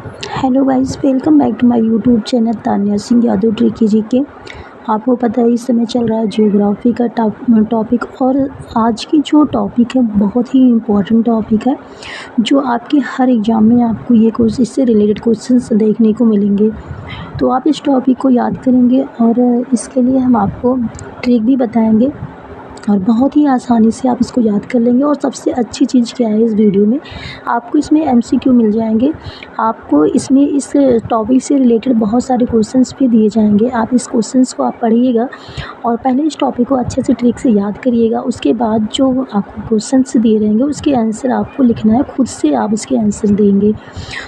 Hello guys, welcome back to my YouTube channel Tanya Singh Yadav tricky G K. आपको पता है इस समय चल रहा है जियोग्राफी का टॉपिक। और आज की जो टॉपिक है बहुत ही इम्पोर्टेंट टॉपिक है, जो आपके हर एग्ज़ाम में आपको ये क्वेश्चन इससे रिलेटेड क्वेश्चंस देखने को मिलेंगे। तो आप इस टॉपिक को याद करेंगे और इसके लिए हम आपको ट्रिक भी बताएंगे और बहुत ही आसानी से आप इसको याद कर लेंगे। और सबसे अच्छी चीज़ क्या है इस वीडियो में, आपको इसमें एमसीक्यू मिल जाएंगे। आपको इसमें इस टॉपिक से रिलेटेड बहुत सारे क्वेश्चंस भी दिए जाएंगे। आप इस क्वेश्चंस को आप पढ़िएगा और पहले इस टॉपिक को अच्छे से ट्रिक से याद करिएगा। उसके बाद जो आपको क्वेश्चंस दिए रहेंगे उसके आंसर आपको लिखना है, खुद से आप इसके आंसर देंगे।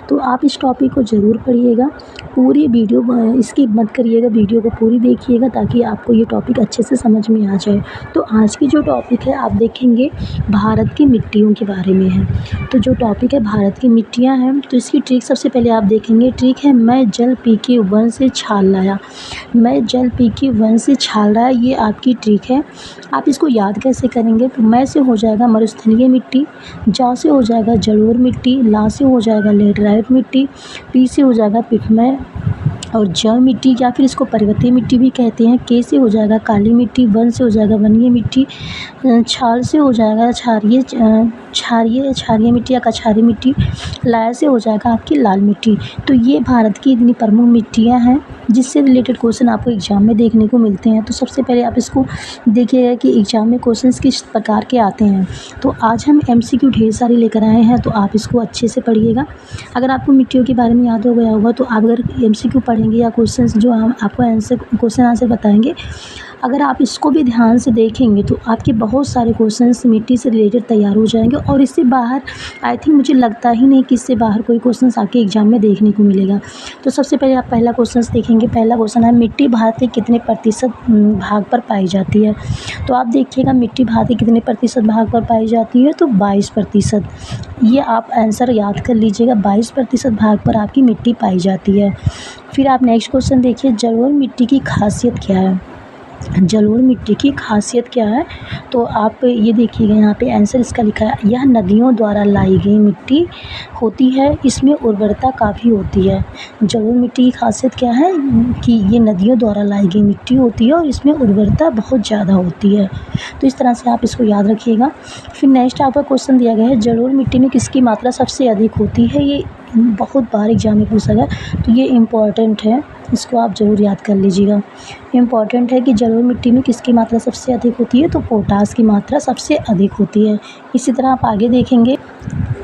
तो आप इस टॉपिक को ज़रूर पढ़िएगा, पूरी वीडियो स्किप मत करिएगा, वीडियो को पूरी देखिएगा ताकि आपको ये टॉपिक अच्छे से समझ में आ जाए। तो आज की जो टॉपिक है आप देखेंगे भारत की मिट्टियों के बारे में है। तो जो टॉपिक है भारत की मिट्टियाँ हैं, तो इसकी ट्रिक सबसे पहले आप देखेंगे। ट्रिक है मैं जल पी के वन से छाल लाया। मैं जल पी के वन से छाल लाया, ये आपकी ट्रिक है। आप इसको याद कैसे करेंगे? तो मैं से हो जाएगा मरुस्थलीय मिट्टी, जा से हो जाएगा जलोढ़ मिट्टी, ला से हो जाएगा लेटराइट मिट्टी, पी से हो जाएगा पिटमय और ज मिट्टी या फिर इसको पर्वतीय मिट्टी भी कहते हैं। के से हो जाएगा काली मिट्टी, वन से हो जाएगा वनीय मिट्टी, छाल से हो जाएगा क्षारीय मिट्टी या कछारी मिट्टी, लाया से हो जाएगा आपकी लाल मिट्टी। तो ये भारत की इतनी प्रमुख मिट्टियाँ हैं जिससे रिलेटेड क्वेश्चन आपको एग्जाम में देखने को मिलते हैं। तो सबसे पहले आप इसको देखिएगा कि एग्जाम में क्वेश्चंस किस प्रकार के आते हैं। तो आज हम एमसीक्यू ढेर सारे लेकर आए हैं, तो आप इसको अच्छे से पढ़िएगा। अगर आपको मिट्टियों के बारे में याद हो गया होगा तो आप अगर एमसीक्यू पढ़ेंगे या क्वेश्चंस जो हम आपको क्वेश्चन आंसर बताएंगे, अगर आप इसको भी ध्यान से देखेंगे तो आपके बहुत सारे क्वेश्चंस मिट्टी से रिलेटेड तैयार हो जाएंगे। और इससे बाहर आई थिंक मुझे लगता ही नहीं कि इससे बाहर कोई क्वेश्चंस आपके एग्जाम में देखने को मिलेगा। तो सबसे पहले आप पहला क्वेश्चन देखेंगे। पहला क्वेश्चन है मिट्टी भारत के कितने प्रतिशत भाग पर पाई जाती है? तो आप देखिएगा मिट्टी भारत के कितने प्रतिशत भाग पर पाई जाती है, तो 22%। ये आप आंसर याद कर लीजिएगा, 22% भाग पर आपकी मिट्टी पाई जाती है। फिर आप नेक्स्ट क्वेश्चन देखिए, जलोढ़ मिट्टी की खासियत क्या है? जलोढ़ मिट्टी की खासियत क्या है? तो आप ये देखिएगा, यहाँ पे आंसर इसका लिखा है, यह नदियों द्वारा लाई गई मिट्टी होती है, इसमें उर्वरता काफ़ी होती है। जलोढ़ मिट्टी की खासियत क्या है कि ये नदियों द्वारा लाई गई मिट्टी होती है और इसमें उर्वरता बहुत ज़्यादा होती है। तो इस तरह से आप इसको याद रखिएगा। फिर नेक्स्ट आपका क्वेश्चन दिया गया है, जलोढ़ मिट्टी में किसकी मात्रा सबसे अधिक होती है? ये बहुत बार एग्जाम में पूछा गया, तो ये इम्पॉर्टेंट है, इसको आप ज़रूर याद कर लीजिएगा। इम्पॉर्टेंट है कि जलोढ़ मिट्टी में किसकी मात्रा सबसे अधिक होती है? तो पोटास की मात्रा सबसे अधिक होती है। इसी तरह आप आगे देखेंगे,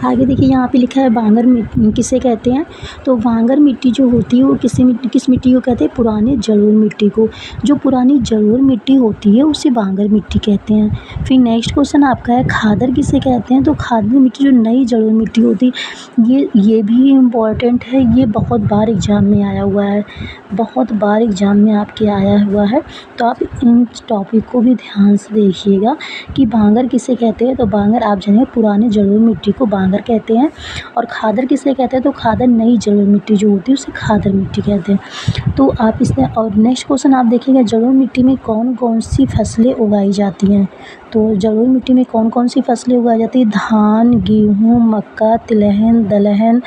आगे देखिए यहाँ पे लिखा है बांगर मिट्टी किसे कहते हैं? तो बांगर मिट्टी जो होती है वो किस मिट्टी को कहते हैं? पुरानी जलोढ़ मिट्टी को। जो पुरानी जलोढ़ मिट्टी होती है उसे बांगर मिट्टी कहते हैं। फिर नेक्स्ट क्वेश्चन आपका है खादर किसे कहते हैं? तो खादर मिट्टी जो नई जलोढ़ मिट्टी होती है, ये भी इम्पॉर्टेंट है। ये बहुत बार एग्जाम में आया हुआ है, बहुत बार एग्जाम में आपके आया हुआ है। तो आप इन टॉपिक को भी ध्यान से देखिएगा कि बांगर किसे कहते हैं। तो बांगर आप जानिए पुराने जलोढ़ मिट्टी को बांगर कहते हैं। और खादर किसे कहते हैं? तो खादर नई जलोढ़ मिट्टी जो होती है उसे खादर मिट्टी कहते हैं। तो आप इसमें और नेक्स्ट क्वेश्चन आप देखेंगे, जलोढ़ मिट्टी में कौन कौन सी फसलें उगाई जाती हैं? तो जलोढ़ मिट्टी में कौन कौन सी फसलें उगाई जाती है? धान, गेहूँ, मक्का, तिलहन, दलहन,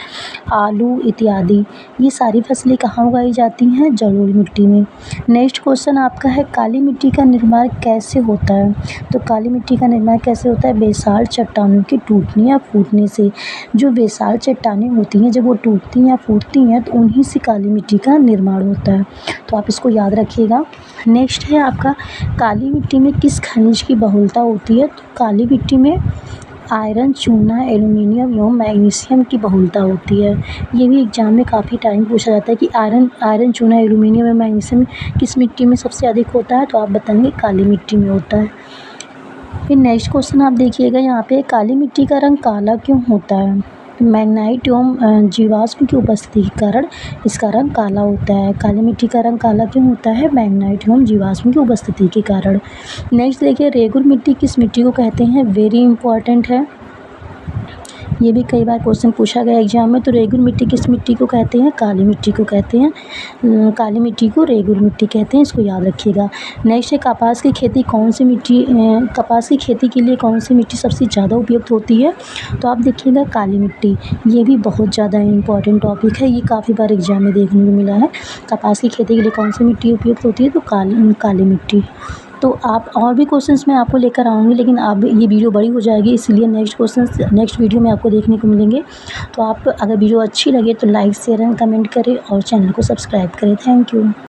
आलू इत्यादि। ये सारी फसलें कहाँ उगाई जाती हैं? जलोढ़ मिट्टी में। नेक्स्ट क्वेश्चन आपका है काली मिट्टी का निर्माण कैसे होता है? तो काली मिट्टी का निर्माण कैसे होता है? बेसाल्ट चट्टानों के टूटने या फूटने से। जो बेसाल्ट चट्टानें होती हैं जब वो टूटती या फूटती हैं तो उन्हीं से काली मिट्टी का निर्माण होता है। तो आप इसको याद रखिएगा। नेक्स्ट है आपका काली मिट्टी में किस खनिज की बहुलता होती है? तो काली मिट्टी में आयरन, चूना, एल्युमिनियम एवं मैग्नीशियम की बहुलता होती है। ये भी एग्जाम में काफ़ी टाइम पूछा जाता है कि आयरन, चूना, एल्युमिनियम एवं मैग्नीशियम किस मिट्टी में सबसे अधिक होता है? तो आप बताएंगे काली मिट्टी में होता है। फिर नेक्स्ट क्वेश्चन आप देखिएगा, यहाँ पे काली मिट्टी का रंग काला क्यों होता है? मैग्नाइट एवं जीवाश्म की उपस्थिति के कारण इसका रंग काला होता है। काली मिट्टी का रंग काला क्यों होता है? मैग्नाइट एवं जीवाश्म की उपस्थिति के कारण। नेक्स्ट देखिए, रेगुर मिट्टी किस मिट्टी को कहते हैं? वेरी इंपॉर्टेंट है। ये भी कई बार क्वेश्चन पूछा गया एग्जाम में। तो रेगुल मिट्टी किस मिट्टी को कहते हैं? काली मिट्टी को कहते हैं। काली मिट्टी को रेगुल मिट्टी कहते हैं, इसको याद रखिएगा। नेक्स्ट है कपास की खेती कौन सी मिट्टी कपास की खेती के लिए कौन सी मिट्टी सबसे ज़्यादा उपयुक्त होती है? तो आप देखिएगा काली मिट्टी। ये भी बहुत ज़्यादा इम्पॉर्टेंट टॉपिक है, ये काफ़ी बार एग्जाम में देखने को मिला है। कपास की खेती के लिए कौन सी मिट्टी उपयुक्त होती है? तो काली मिट्टी। तो आप और भी क्वेश्चंस मैं आपको लेकर आऊँगी, लेकिन अब ये वीडियो बड़ी हो जाएगी, इसलिए नेक्स्ट वीडियो में आपको देखने को मिलेंगे। तो आप अगर वीडियो अच्छी लगे तो लाइक शेयर एंड कमेंट करें और चैनल को सब्सक्राइब करें। Thank you.